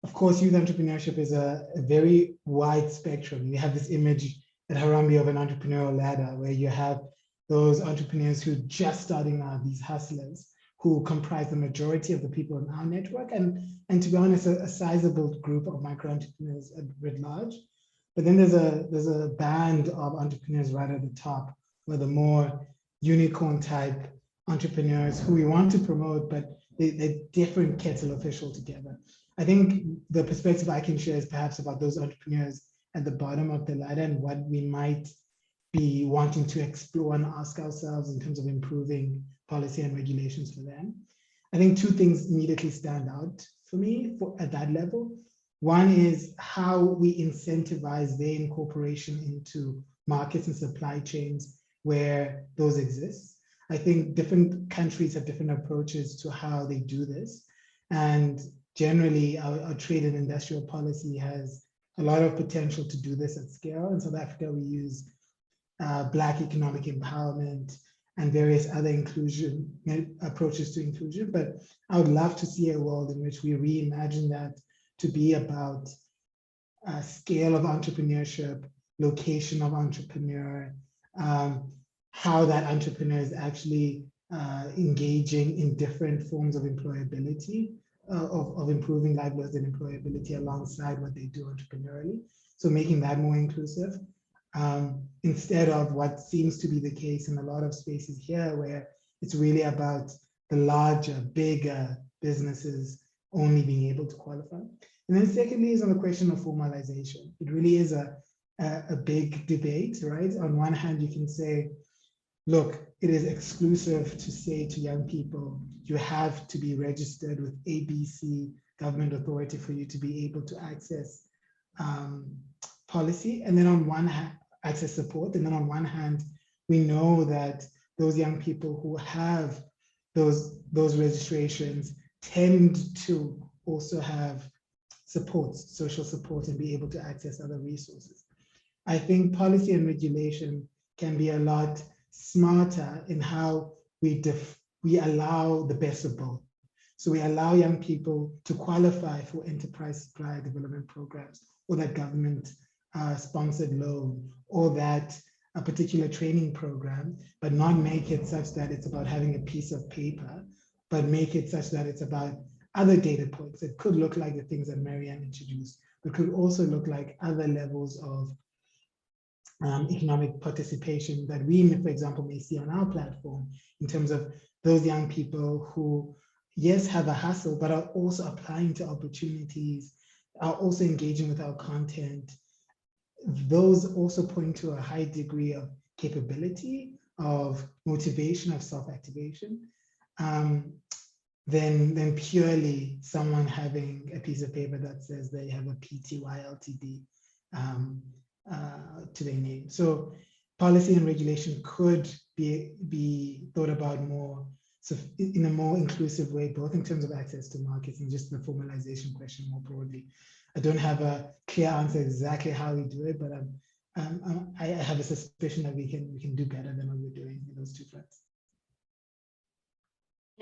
S3: of course, youth entrepreneurship is a very wide spectrum. You have this image at Harambee of an entrepreneurial ladder where you have those entrepreneurs who are just starting out, these hustlers, who comprise the majority of the people in our network, and to be honest, a sizable group of micro entrepreneurs writ large. But then there's a band of entrepreneurs right at the top, where the more unicorn type entrepreneurs who we want to promote, but they're different kettle of fish altogether. I think the perspective I can share is perhaps about those entrepreneurs at the bottom of the ladder and what we might be wanting to explore and ask ourselves in terms of improving policy and regulations for them. I think two things immediately stand out for me at that level. One is how we incentivize their incorporation into markets and supply chains where those exist. I think different countries have different approaches to how they do this. And generally, our trade and industrial policy has a lot of potential to do this at scale. In South Africa, we use Black economic empowerment and various other inclusion approaches to inclusion. But I would love to see a world in which we reimagine that to be about scale of entrepreneurship, location of entrepreneur, how that entrepreneur is actually engaging in different forms of employability, of improving livelihoods and employability alongside what they do entrepreneurially. So making that more inclusive, instead of what seems to be the case in a lot of spaces here, where it's really about the larger, bigger businesses only being able to qualify. And then secondly is on the question of formalization. It really is a big debate, right? On one hand, you can say, look, it is exclusive to say to young people, you have to be registered with ABC government authority for you to be able to access policy. And then on one hand, access support. And then on one hand, we know that those young people who have those registrations tend to also have support, social support, and be able to access other resources. I think policy and regulation can be a lot smarter in how we allow the best of both. So we allow young people to qualify for enterprise supplier development programs, or that government sponsored loan, or that a particular training program, but not make it such that it's about having a piece of paper, but make it such that it's about other data points. It could look like the things that Marianne introduced, but could also look like other levels of economic participation that we, for example, may see on our platform, in terms of those young people who, yes, have a hustle, but are also applying to opportunities, are also engaging with our content. Those also point to a high degree of capability, of motivation, of self-activation, than purely someone having a piece of paper that says they have a PTY LTD to their name. So policy and regulation could be thought about more, so in a more inclusive way, both in terms of access to markets and just the formalization question more broadly. I don't have a clear answer exactly how we do it, but I have a suspicion that we can do better than what we're doing in those two fronts.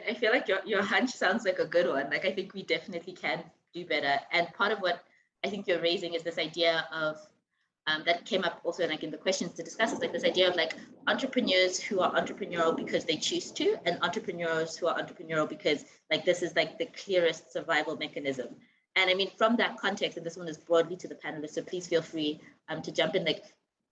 S2: I feel like your hunch sounds like a good one. Like, I think we definitely can do better. And part of what I think you're raising is this idea of that came up also like in the questions to discuss, is like this idea of like entrepreneurs who are entrepreneurial because they choose to, and entrepreneurs who are entrepreneurial because like this is like the clearest survival mechanism. And I mean, from that context, and this one is broadly to the panelists, so please feel free to jump in. Like,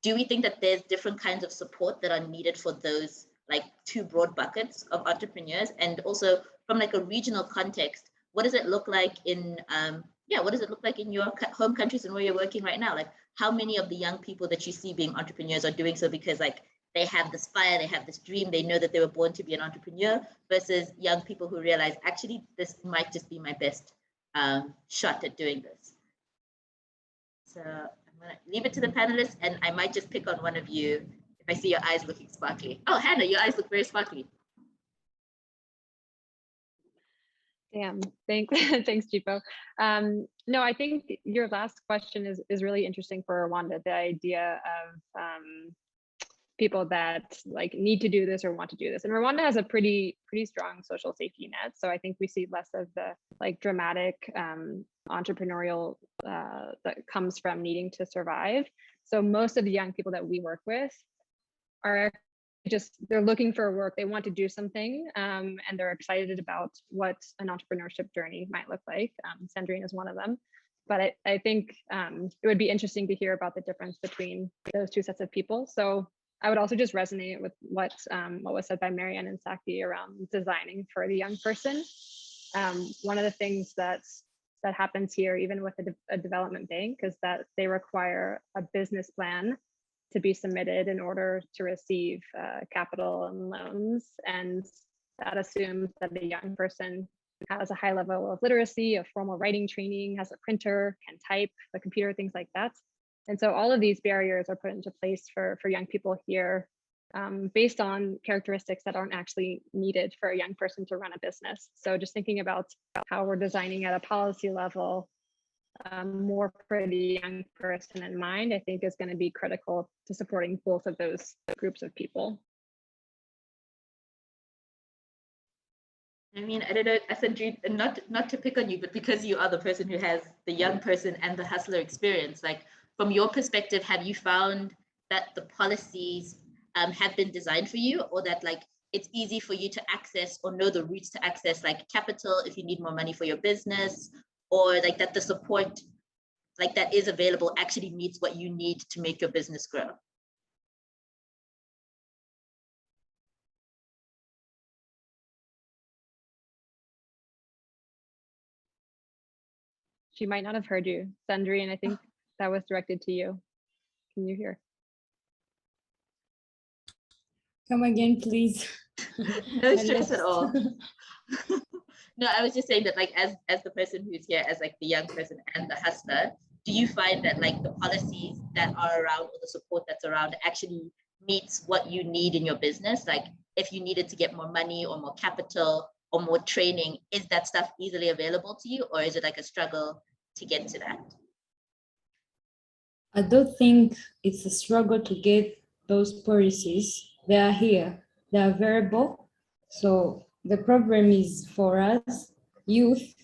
S2: do we think that there's different kinds of support that are needed for those like two broad buckets of entrepreneurs? And also from like a regional context, what does it look like in what does it look like in your home countries and where you're working right now? Like, how many of the young people that you see being entrepreneurs are doing so because like they have this fire, they have this dream, they know that they were born to be an entrepreneur, versus young people who realize actually this might just be my best shot at doing this? So I'm gonna leave it to the panelists, and I might just pick on one of you if I see your eyes looking sparkly. Oh, Hannah, your eyes look very sparkly.
S6: Damn, thanks, thanks, Jipo. No, I think your last question is really interesting for Rwanda, the idea of people that like need to do this or want to do this. And Rwanda has a pretty strong social safety net. So I think we see less of the like dramatic entrepreneurial that comes from needing to survive. So most of the young people that we work with are they're looking for work, they want to do something, and they're excited about what an entrepreneurship journey might look like. Sandrine is one of them. But I think it would be interesting to hear about the difference between those two sets of people. So I would also just resonate with what was said by Marianne and Saki around designing for the young person. One of the things that happens here, even with a development bank, is that they require a business plan to be submitted in order to receive capital and loans. And that assumes that the young person has a high level of literacy, of formal writing training, has a printer, can type, a computer, things like that. And so all of these barriers are put into place for young people here based on characteristics that aren't actually needed for a young person to run a business. So just thinking about how we're designing at a policy level more for the young person in mind, I think is going to be critical to supporting both of those groups of people.
S2: I mean, I don't know, Sandrine, not to pick on you, but because you are the person who has the young person and the hustler experience, like from your perspective, have you found that the policies have been designed for you, or that like it's easy for you to access or know the routes to access like capital if you need more money for your business, or like that the support like that is available actually meets what you need to make your business grow?
S6: She might not have heard you, Sandrine. I think that was directed to you. Can you hear?
S4: Come again, please.
S2: No stress at all. No, I was just saying that like as the person who's here as like the young person and the hustler, do you find that like the policies that are around or the support that's around actually meets what you need in your business. Like if you needed to get more money or more capital or more training, is that stuff easily available to you, or is it like a struggle to get to that?
S4: I don't think it's a struggle to get those policies. They are here, they are available. So the problem is for us, youth,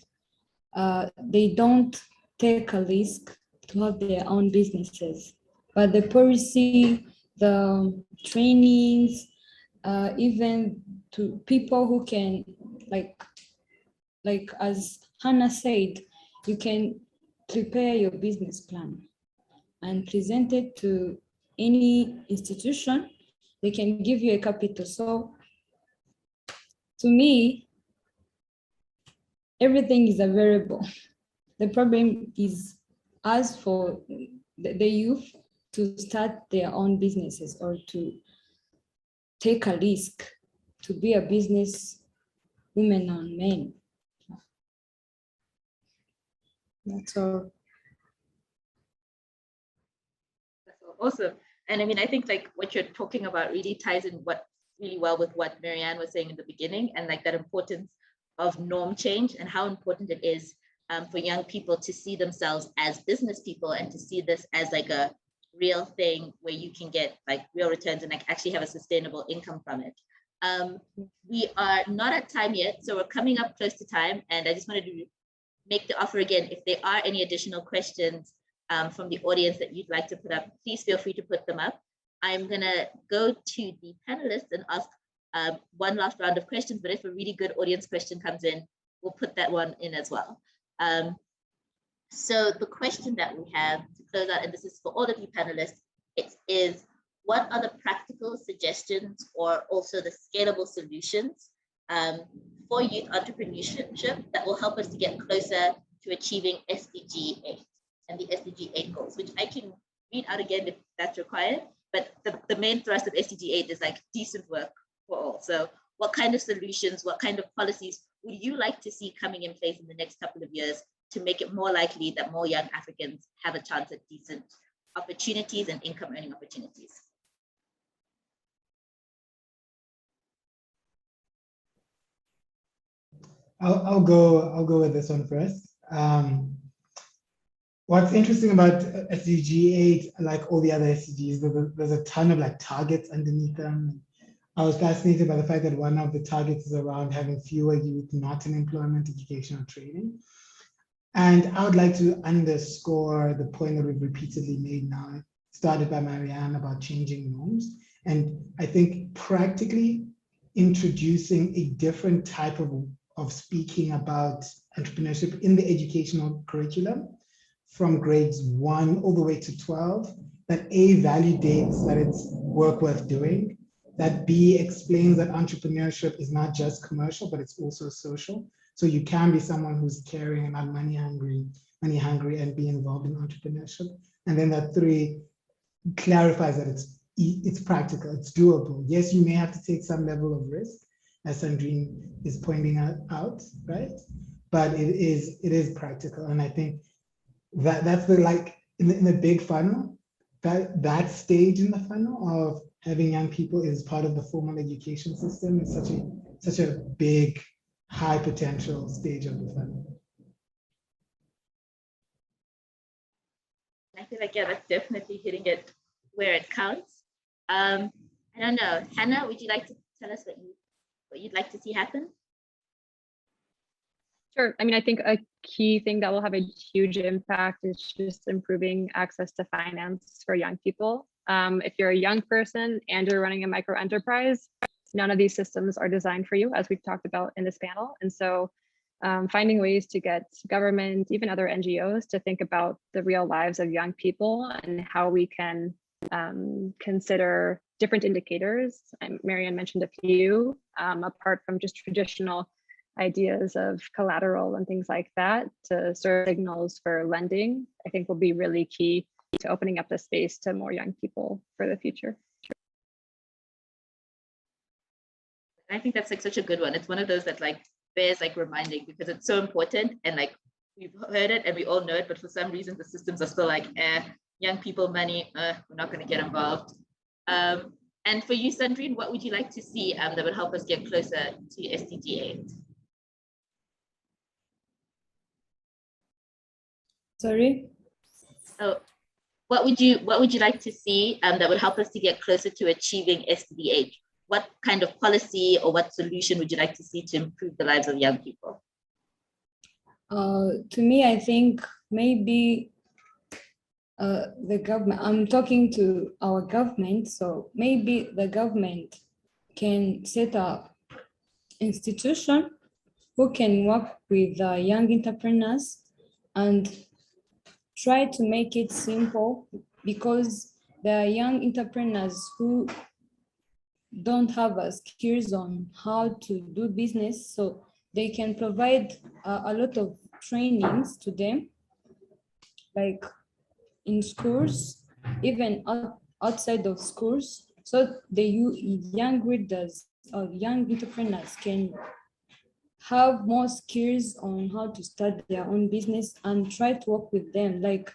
S4: they don't take a risk to have their own businesses. But the policy, the trainings, even to people who can, like as Hannah said, you can prepare your business plan and present it to any institution. They can give you a capital. So to me, everything is available. The problem is as for the youth to start their own businesses or to take a risk to be a business woman or man. That's all.
S2: That's awesome. And I mean, I think like what you're talking about really ties in really well with what Marianne was saying in the beginning, and like that importance of norm change and how important it is for young people to see themselves as business people and to see this as like a real thing where you can get like real returns and like actually have a sustainable income from it. We are not at time yet, so we're coming up close to time, and I just wanted to make the offer again. If there are any additional questions from the audience that you'd like to put up, please feel free to put them up. I'm gonna go to the panelists and ask one last round of questions, but if a really good audience question comes in, we'll put that one in as well. So the question that we have to close out, and this is for all of you panelists, it is, what are the practical suggestions or also the scalable solutions for youth entrepreneurship that will help us to get closer to achieving SDG 8 and the SDG 8 goals, which I can read out again if that's required, but the main thrust of SDG 8 is like decent work for all. So what kind of solutions, what kind of policies would you like to see coming in place in the next couple of years to make it more likely that more young Africans have a chance at decent opportunities and income earning opportunities?
S3: I'll go with this one first. What's interesting about SDG 8, like all the other SDGs, there's a ton of like targets underneath them. I was fascinated by the fact that one of the targets is around having fewer youth not in employment, education, or training. And I would like to underscore the point that we've repeatedly made now, started by Marianne, about changing norms. And I think practically introducing a different type of speaking about entrepreneurship in the educational curriculum from grades 1 all the way to 12, that A, validates that it's work worth doing, that B, explains that entrepreneurship is not just commercial, but it's also social. So you can be someone who's caring and not money hungry and be involved in entrepreneurship. And then that 3, clarifies that it's practical, it's doable. Yes, you may have to take some level of risk, as Sandrine is pointing out, right? But it is practical. And I think that's the, like, in the big funnel, that stage in the funnel of having young people is part of the formal education system. It's such a big, high potential stage of the funnel.
S2: I feel like, yeah, that's definitely hitting it where it counts. I don't know, Hannah, would you like to tell us what you'd like to see happen?
S6: Sure. I mean, I think a key thing that will have a huge impact is just improving access to finance for young people. If you're a young person and you're running a micro enterprise, none of these systems are designed for you, as we've talked about in this panel. And so finding ways to get government, even other NGOs, to think about the real lives of young people and how we can consider different indicators. Marianne mentioned a few, apart from just traditional ideas of collateral and things like that, to serve signals for lending, I think will be really key to opening up the space to more young people for the future.
S2: I think that's like such a good one. It's one of those that like bears like reminding, because it's so important, and like we've heard it and we all know it, but for some reason the systems are still like, young people money, we're not going to get involved. And for you, Sandrine, what would you like to see that would help us get closer to SDG 8?
S4: Sorry?
S2: Oh, what would you like to see that would help us to get closer to achieving SDG 8? What kind of policy or what solution would you like to see to improve the lives of young people?
S4: To me, I think maybe the government, I'm talking to our government, so maybe the government can set up institution who can work with young entrepreneurs and try to make it simple, because there are young entrepreneurs who don't have skills on how to do business, so they can provide a lot of trainings to them, like in schools, even outside of schools, so the young readers or young entrepreneurs can have more skills on how to start their own business and try to work with them. Like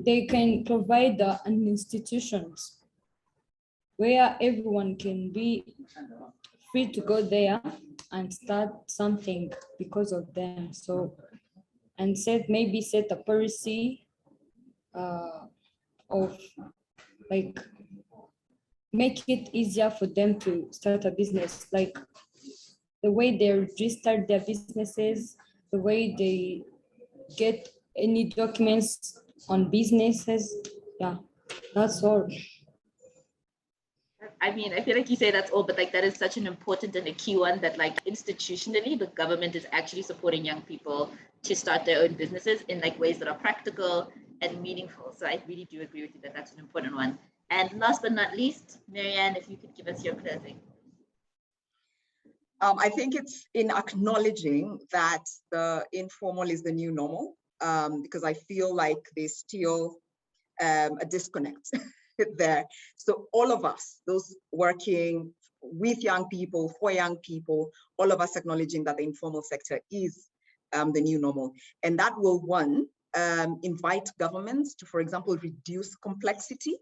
S4: they can provide an institutions where everyone can be free to go there and start something because of them. So, and maybe set a policy of like make it easier for them to start a business, like the way they register their businesses, the way they get any documents on businesses. Yeah, that's all.
S2: I mean, I feel like you say that's all, but like that is such an important and a key one, that like institutionally, the government is actually supporting young people to start their own businesses in like ways that are practical and meaningful. So I really do agree with you that that's an important one. And last but not least, Marianne, if you could give us your closing.
S5: I think it's in acknowledging that the informal is the new normal, because I feel like there's still a disconnect there. So all of us, those working with young people, for young people, all of us acknowledging that the informal sector is the new normal. And that will, one, invite governments to, for example, reduce complexity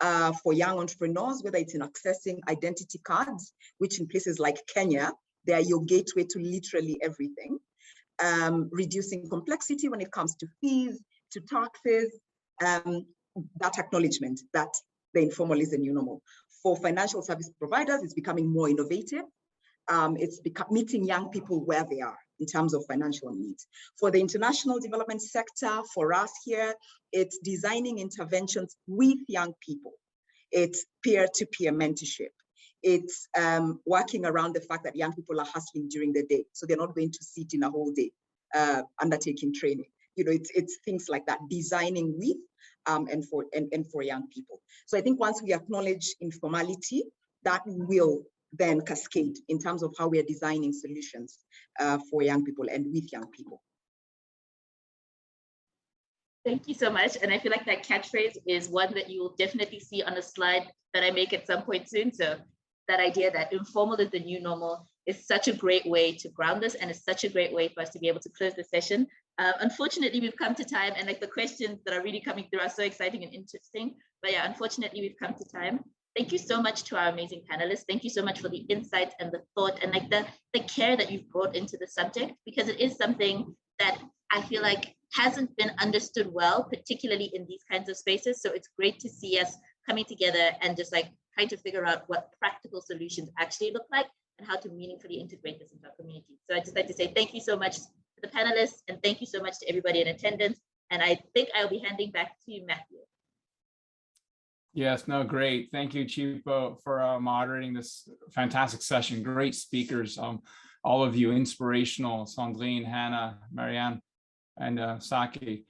S5: for young entrepreneurs, whether it's in accessing identity cards, which in places like Kenya, they are your gateway to literally everything. Reducing complexity when it comes to fees, to taxes, that acknowledgement that the informal is the new normal. For financial service providers, it's becoming more innovative. It's meeting young people where they are in terms of financial needs. For the international development sector, for us here, it's designing interventions with young people. It's peer-to-peer mentorship. It's working around the fact that young people are hustling during the day, so they're not going to sit in a whole day undertaking training. You know, it's things like that, designing with and for young people. So I think once we acknowledge informality, that will then cascade in terms of how we are designing solutions for young people and with young people.
S2: Thank you so much. And I feel like that catchphrase is one that you will definitely see on a slide that I make at some point soon. So that idea that informal is the new normal is such a great way to ground this, and it's such a great way for us to be able to close the session. Unfortunately, we've come to time, and like the questions that are really coming through are so exciting and interesting. But yeah, unfortunately, we've come to time. Thank you so much to our amazing panelists. Thank you so much for the insights and the thought and like the care that you've brought into the subject, because it is something that I feel like hasn't been understood well, particularly in these kinds of spaces. So it's great to see us coming together and just like trying to figure out what practical solutions actually look like and how to meaningfully integrate this into our community. So I'd just like to say thank you so much to the panelists, and thank you so much to everybody in attendance. And I think I'll be handing back to Matthew.
S1: Yes, no, great. Thank you, Chipo, for moderating this fantastic session. Great speakers, all of you, inspirational, Sandrine, Hannah, Marianne, and Saki.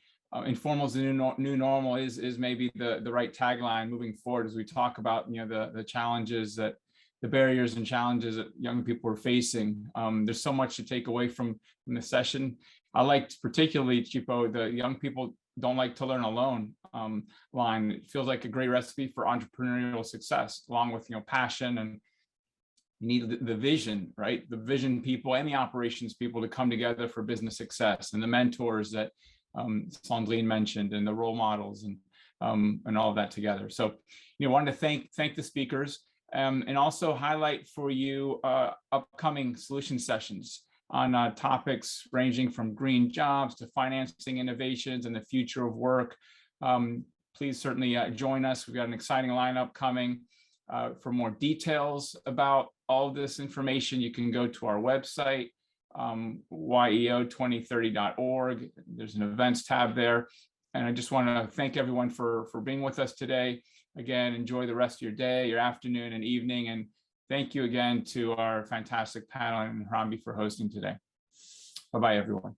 S1: Informal is the new normal is maybe the right tagline moving forward as we talk about the challenges, that the barriers and challenges that young people are facing. There's so much to take away from the session. I liked particularly, Chipo, the young people don't like to learn alone line. It feels like a great recipe for entrepreneurial success, along with passion, and you need the vision, right? The vision people and the operations people to come together for business success, and the mentors that Sandrine mentioned, and the role models. And and all of that together. So, wanted to thank the speakers, and also highlight for you upcoming solution sessions on topics ranging from green jobs to financing innovations and the future of work. Please certainly join us. We've got an exciting lineup coming. For more details about all of this information, you can go to our website, GYEO2030.org. There's an events tab there. And I just want to thank everyone for being with us today. Again, enjoy the rest of your day, your afternoon and evening. And thank you again to our fantastic panel and Harambee for hosting today. Bye-bye, everyone.